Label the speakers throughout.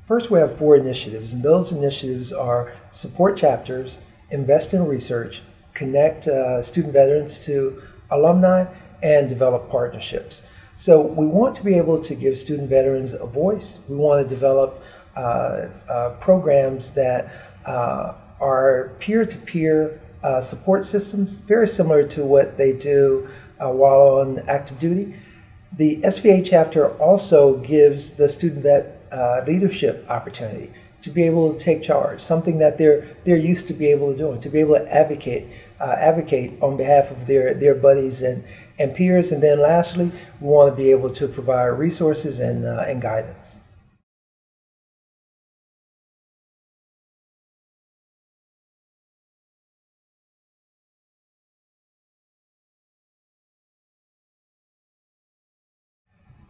Speaker 1: First, we have 4 initiatives, and those initiatives are support chapters, invest in research, connect student veterans to alumni, and develop partnerships. So we want to be able to give student veterans a voice. We want to develop programs that are peer-to-peer support systems, very similar to what they do while on active duty. The SVA chapter also gives the student vet leadership opportunity to be able to take charge, something that they're used to be able to do, to be able to advocate on behalf of their buddies and peers. And then lastly, we want to be able to provide resources and guidance.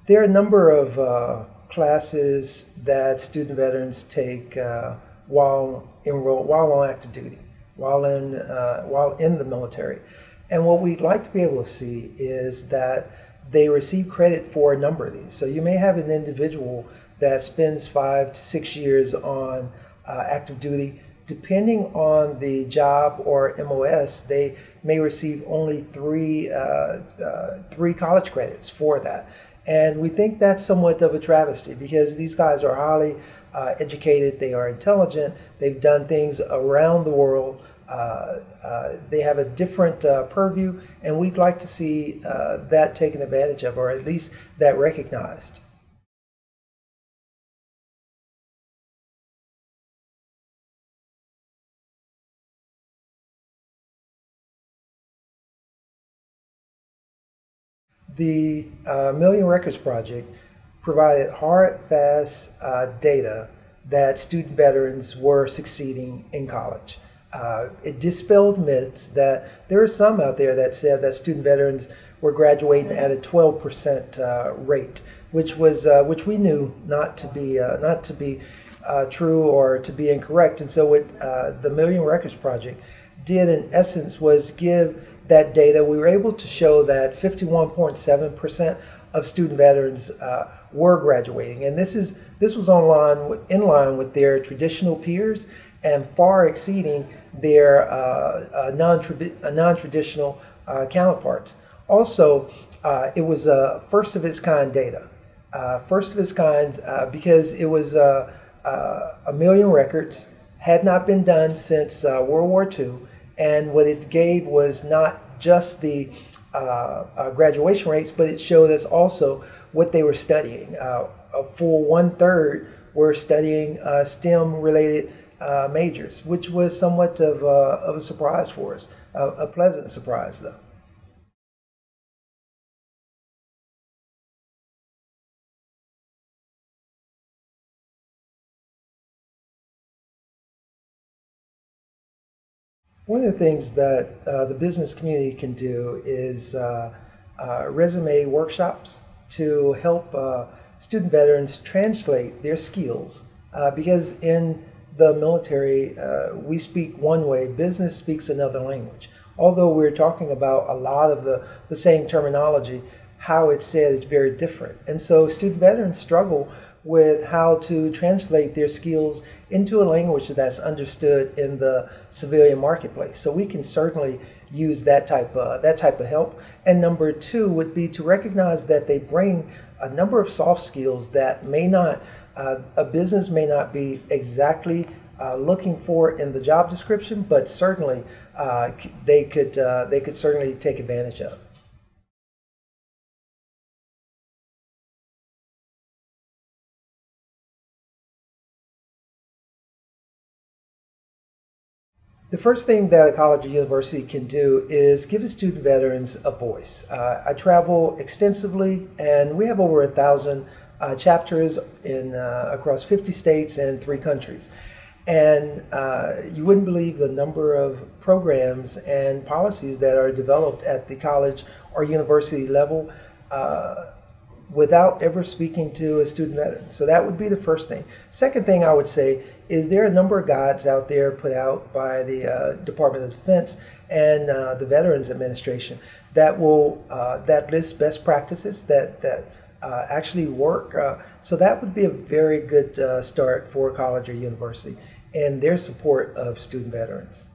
Speaker 1: There are a number of classes that student veterans take while on active duty, while in the military. And what we'd like to be able to see is that they receive credit for a number of these. So you may have an individual that spends 5 to 6 years on active duty. Depending on the job or MOS, they may receive only three college credits for that. And we think that's somewhat of a travesty because these guys are highly educated, they are intelligent, they've done things around the world, they have a different purview, and we'd like to see that taken advantage of, or at least that recognized. The Million Records Project provided hard, fast data that student veterans were succeeding in college. It dispelled myths that there are some out there that said that student veterans were graduating at a 12% rate, which we knew not to be true or to be incorrect. And so what the Million Records Project did in essence was give that data. We were able to show that 51.7% of student veterans were graduating, and this was in line with their traditional peers and far exceeding their non-traditional counterparts. Also, it was first of its kind data, first of its kind because it was a million records, had not been done since World War II. And what it gave was not just the graduation rates, but it showed us also what they were studying. For 1/3 were studying STEM-related majors, which was somewhat of a surprise for us, a pleasant surprise though. One of the things that the business community can do is resume workshops to help student veterans translate their skills because in the military we speak one way, business speaks another language. Although we're talking about a lot of the same terminology, how it's said is very different. And so student veterans struggle with how to translate their skills into a language that's understood in the civilian marketplace. So we can certainly use that type of help. And number 2 would be to recognize that they bring a number of soft skills that may not, a business may not be exactly looking for in the job description, but certainly they could certainly take advantage of. The first thing that a college or university can do is give student veterans a voice. I travel extensively, and we have over 1,000 chapters in across 50 states and 3 countries. And you wouldn't believe the number of programs and policies that are developed at the college or university level without ever speaking to a student veteran. So that would be the first thing. Second thing I would say is there are a number of guides out there put out by the Department of Defense and the Veterans Administration that will that list best practices that actually work. So that would be a very good start for college or university and their support of student veterans.